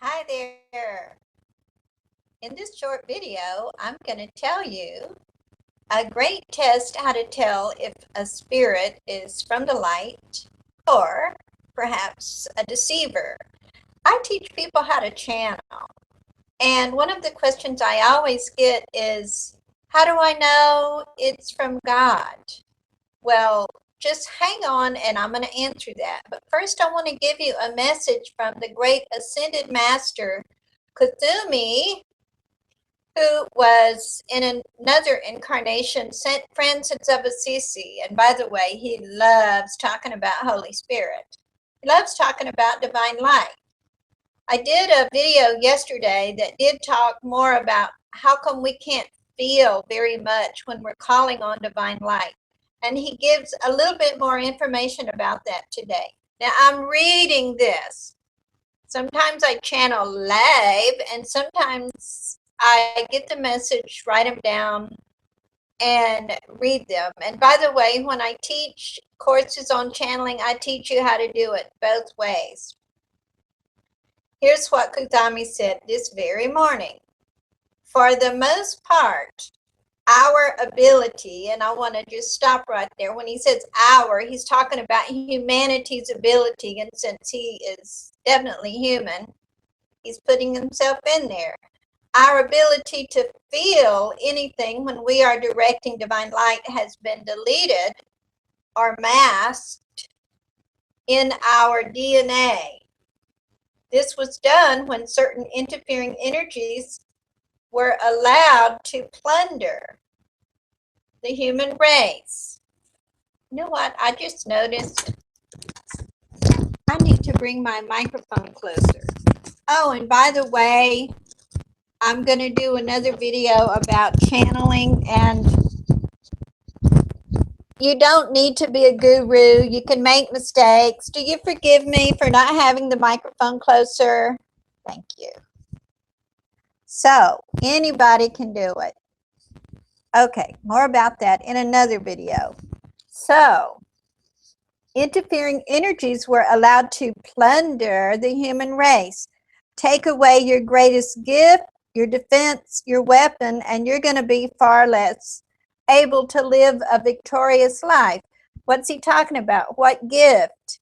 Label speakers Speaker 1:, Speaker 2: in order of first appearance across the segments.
Speaker 1: Hi there. In this short video, I'm going to tell you a great test how to tell if a spirit is from the light or perhaps a deceiver. I teach people how to channel. And one of the questions I always get is, how do I know it's from God? Well, just hang on and I'm going to answer that. But first, I want to give you a message from the great ascended master, Kuthumi, who was in another incarnation, Saint Francis of Assisi. And by the way, he loves talking about Holy Spirit. He loves talking about divine light. I did a video yesterday that did talk more about how come we can't feel very much when we're calling on divine light. And he gives a little bit more information about that today. Now, I'm reading this. Sometimes I channel live, and sometimes I get the message, write them down, and read them. And by the way, when I teach courses on channeling, I teach you how to do it both ways. Here's what Kuthumi said this very morning. For the most part, our ability, and I want to just stop right there. When he says our, he's talking about humanity's ability, and since he is definitely human, he's putting himself in there. Our ability to feel anything when we are directing divine light has been deleted or masked in our DNA. This was done when certain interfering energies were allowed to plunder the human race. You know what? I just noticed I need to bring my microphone closer. Oh, and by the way, I'm going to do another video about channeling, and you don't need to be a guru. You can make mistakes. Do you forgive me for not having the microphone closer? Thank you. So, anybody can do it. Okay, more about that in another video. So, interfering energies were allowed to plunder the human race. Take away your greatest gift, your defense, your weapon, and you're going to be far less able to live a victorious life. What's he talking about? What gift?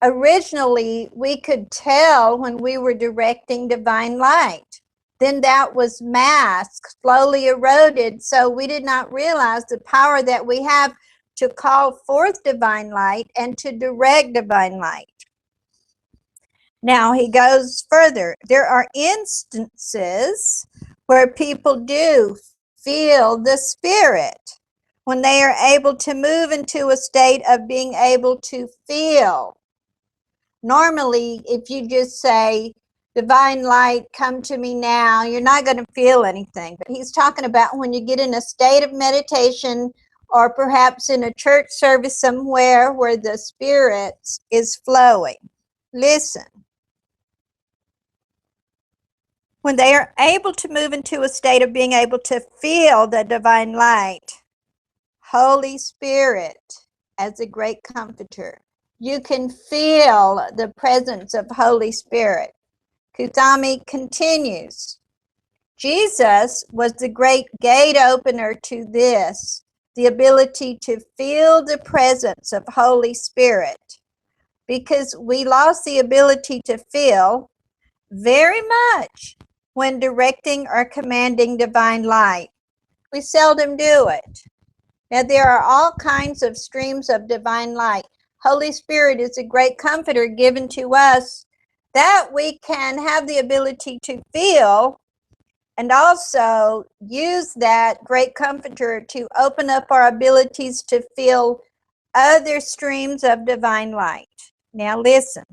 Speaker 1: Originally, we could tell when we were directing divine light. Then that was masked, slowly eroded, so we did not realize the power that we have to call forth divine light and to direct divine light. Now he goes further. There are instances where people do feel the spirit when they are able to move into a state of being able to feel. Normally, if you just say, divine light, come to me now, you're not going to feel anything. But he's talking about when you get in a state of meditation, or perhaps in a church service somewhere where the spirit is flowing. Listen. When they are able to move into a state of being able to feel the divine light, Holy Spirit as a great comforter, you can feel the presence of Holy Spirit. Kuthumi continues, Jesus was the great gate opener to this, the ability to feel the presence of Holy Spirit, because we lost the ability to feel very much when directing or commanding divine light. We seldom do it. Now, there are all kinds of streams of divine light. Holy Spirit is a great comforter given to us that we can have the ability to feel, and also use that great comforter to open up our abilities to feel other streams of divine light. Now listen,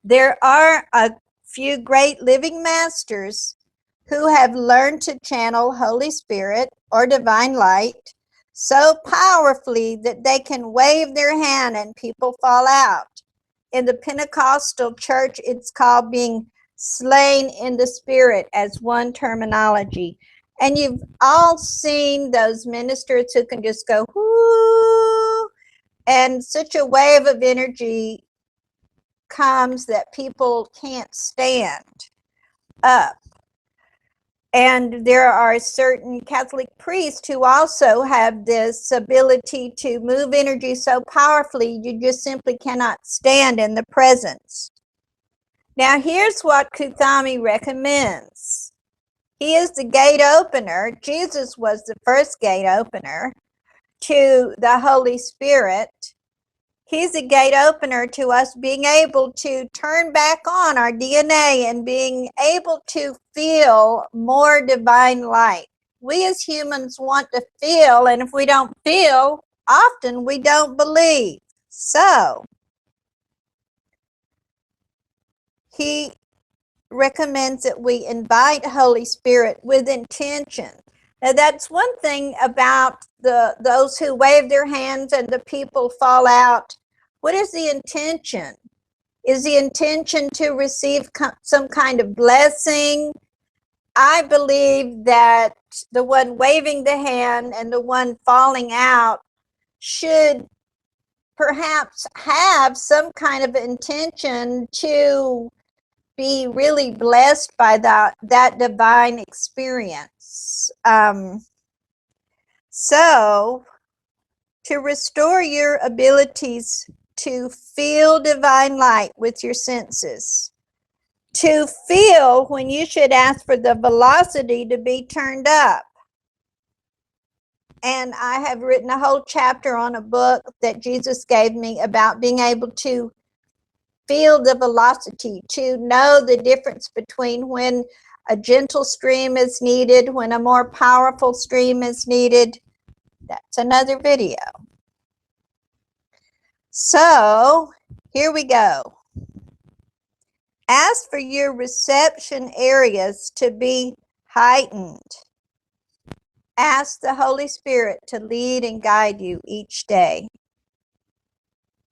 Speaker 1: there are a few great living masters who have learned to channel Holy Spirit or divine light so powerfully that they can wave their hand and people fall out. In the Pentecostal church, it's called being slain in the spirit as one terminology. And you've all seen those ministers who can just go, whoo, and such a wave of energy comes that people can't stand up. And there are certain Catholic priests who also have this ability to move energy so powerfully you just simply cannot stand in the presence. Now here's what Kuthumi recommends. He is the gate opener. Jesus was the first gate opener to the Holy Spirit. He's a gate opener to us being able to turn back on our DNA and being able to feel more divine light. We as humans want to feel, and if we don't feel, often we don't believe. So, he recommends that we invite Holy Spirit with intention. Now that's one thing about those who wave their hands and the people fall out. What is the intention? Is the intention to receive some kind of blessing? I believe that the one waving the hand and the one falling out should perhaps have some kind of intention to be really blessed by that divine experience. So, to restore your abilities to feel divine light with your senses, to feel when you should ask for the velocity to be turned up. And I have written a whole chapter on a book that Jesus gave me about being able to feel the velocity, to know the difference between when a gentle stream is needed, when a more powerful stream is needed. That's another video. So here we go. Ask for your reception areas to be heightened. Ask the Holy Spirit to lead and guide you each day.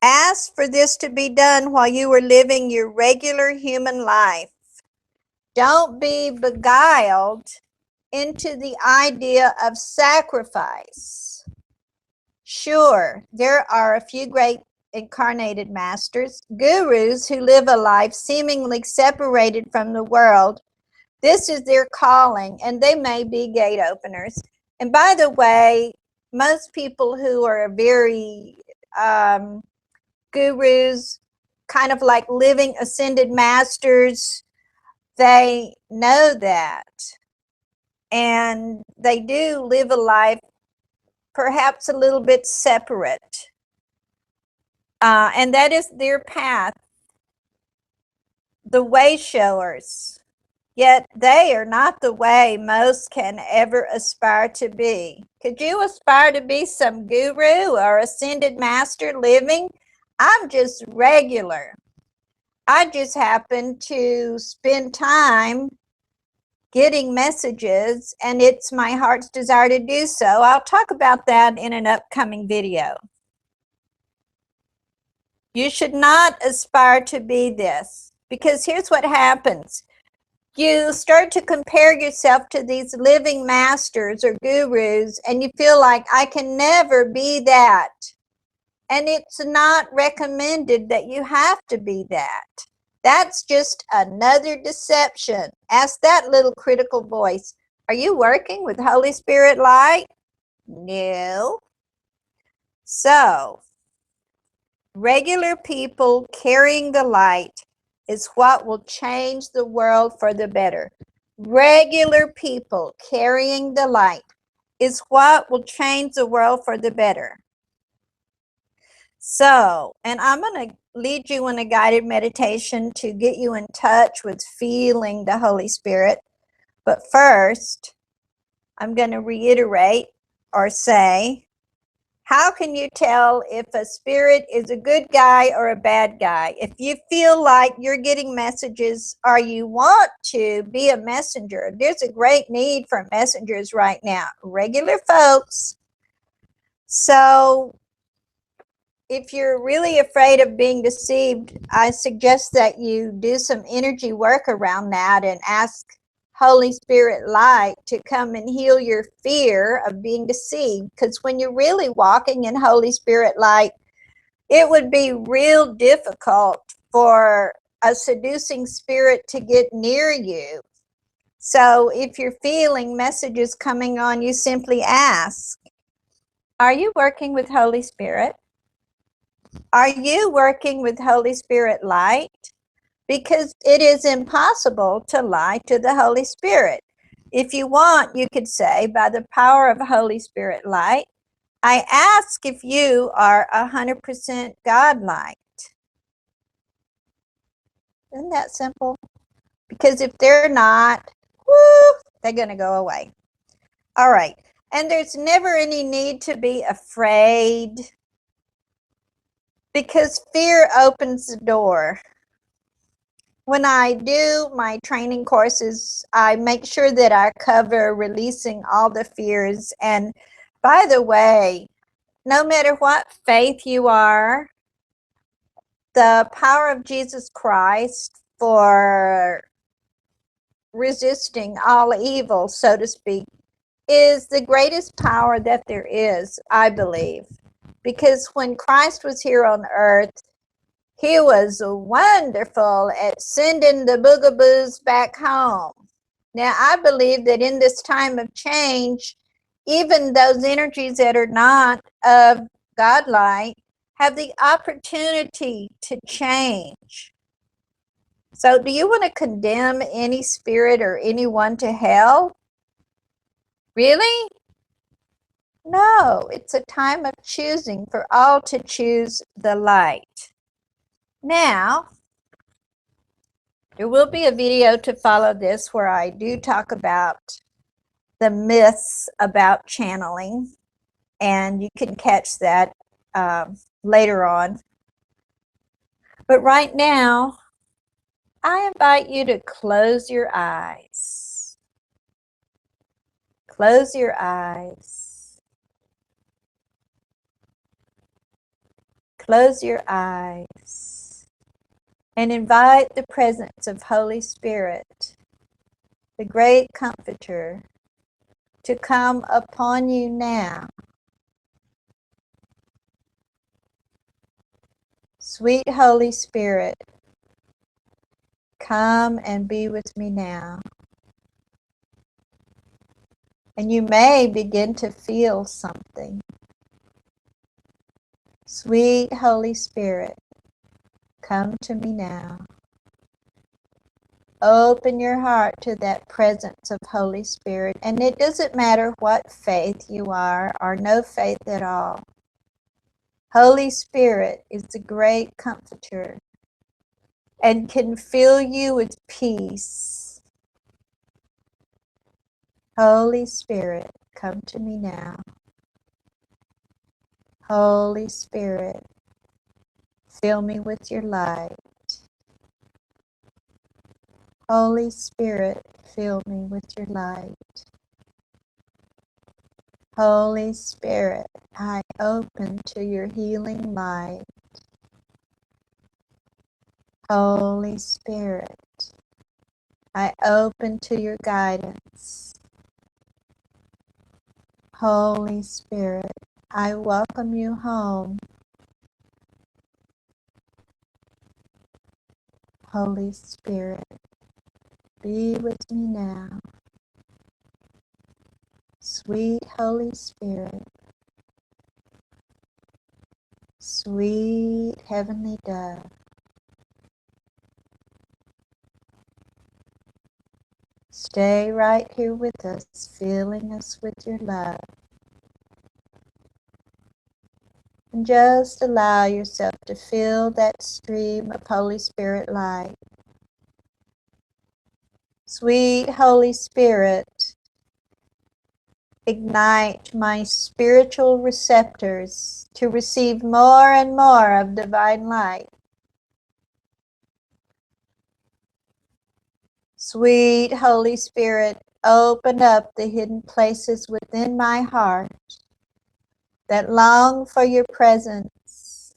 Speaker 1: Ask for this to be done while you are living your regular human life. Don't be beguiled into the idea of sacrifice. Sure, there are a few great incarnated masters, gurus who live a life seemingly separated from the world. This is their calling, and they may be gate openers. And by the way, most people who are very gurus, kind of like living ascended masters, they know that. And they do live a life perhaps a little bit separate. And that is their path, the way showers. Yet they are not the way most can ever aspire to be. Could you aspire to be some guru or ascended master living? I'm just regular. I just happen to spend time getting messages, and it's my heart's desire to do so. I'll talk about that in an upcoming video. You should not aspire to be this, because here's what happens. You start to compare yourself to these living masters or gurus, and you feel like, I can never be that. And it's not recommended that you have to be that. That's just another deception. Ask that little critical voice, are you working with Holy Spirit light? No. So, regular people carrying the light is what will change the world for the better. Regular people carrying the light is what will change the world for the better. So, and I'm going to lead you in a guided meditation to get you in touch with feeling the Holy Spirit. But first, I'm going to reiterate or say, how can you tell if a spirit is a good guy or a bad guy? If you feel like you're getting messages or you want to be a messenger, there's a great need for messengers right now, regular folks. So if you're really afraid of being deceived, I suggest that you do some energy work around that and ask Holy Spirit light to come and heal your fear of being deceived. Because when you're really walking in Holy Spirit light, it would be real difficult for a seducing spirit to get near you. So if you're feeling messages coming on, you simply ask, are you working with Holy Spirit? Are you working with Holy Spirit light? Because it is impossible to lie to the Holy Spirit. If you want, you could say, by the power of Holy Spirit light, I ask if you are 100% God-like. Isn't that simple? Because if they're not, whoo, they're going to go away. All right. And there's never any need to be afraid, because fear opens the door. When I do my training courses, I make sure that I cover releasing all the fears. And by the way, no matter what faith you are, the power of Jesus Christ for resisting all evil, so to speak, is the greatest power that there is, I believe. Because when Christ was here on earth, he was wonderful at sending the boogaboos back home. Now, I believe that in this time of change, even those energies that are not of Godlight have the opportunity to change. So, do you want to condemn any spirit or anyone to hell? Really? No, it's a time of choosing for all to choose the light. Now, there will be a video to follow this where I do talk about the myths about channeling, and you can catch that later on. But right now, I invite you to close your eyes. Close your eyes. Close your eyes. And invite the presence of Holy Spirit, the great comforter, to come upon you now. Sweet Holy Spirit, come and be with me now. And you may begin to feel something. Sweet Holy Spirit, come to me now. Open your heart to that presence of Holy Spirit. And it doesn't matter what faith you are or no faith at all. Holy Spirit is the great comforter and can fill you with peace. Holy Spirit, come to me now. Holy Spirit, fill me with your light. Holy Spirit, fill me with your light. Holy Spirit, I open to your healing light. Holy Spirit, I open to your guidance. Holy Spirit, I welcome you home. Holy Spirit, be with me now. Sweet Holy Spirit, sweet Heavenly Dove, stay right here with us, filling us with your love. And just allow yourself to feel that stream of Holy Spirit light. Sweet Holy Spirit, ignite my spiritual receptors to receive more and more of divine light. Sweet Holy Spirit, open up the hidden places within my heart that long for your presence.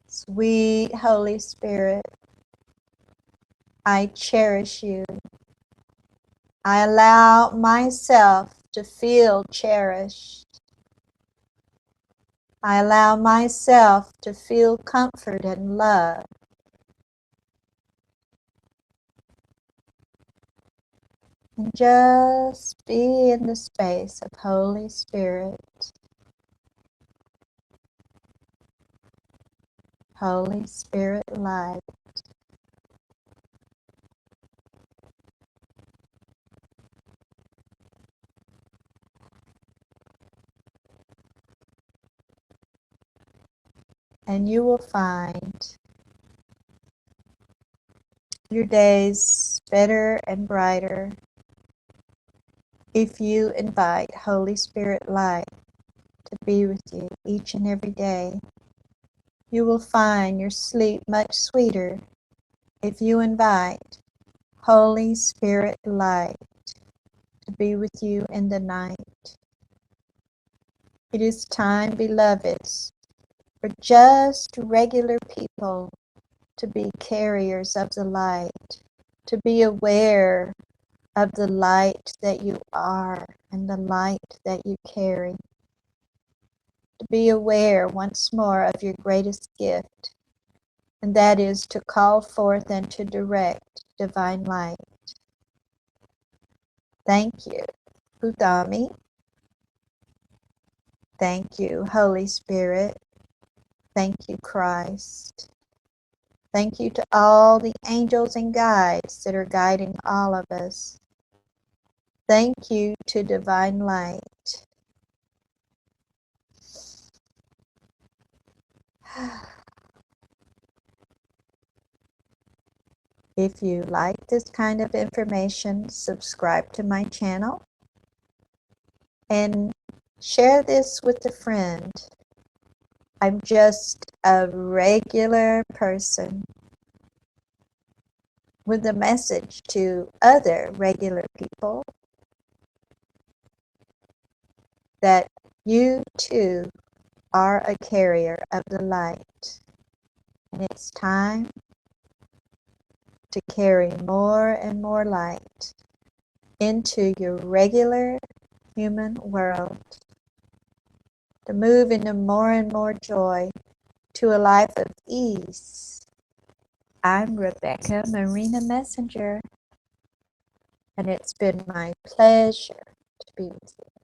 Speaker 1: Sweet Holy Spirit, I cherish you. I allow myself to feel cherished. I allow myself to feel comfort and love. And just be in the space of Holy Spirit. Holy Spirit light. And you will find your days better and brighter if you invite Holy Spirit light to be with you each and every day. You will find your sleep much sweeter if you invite Holy Spirit light to be with you in the night. It is time, beloveds, for just regular people to be carriers of the light, to be aware of the light that you are and the light that you carry, to be aware once more of your greatest gift, and that is to call forth and to direct divine light. Thank you, Kuthumi. Thank you, Holy Spirit. Thank you, Christ. Thank you to all the angels and guides that are guiding all of us. Thank you to divine light. If you like this kind of information, subscribe to my channel and share this with a friend. I'm just a regular person with a message to other regular people that you too are a carrier of the light. And it's time to carry more and more light into your regular human world, to move into more and more joy, to a life of ease. I'm Rebecca Marina Messenger, and it's been my pleasure to be with you.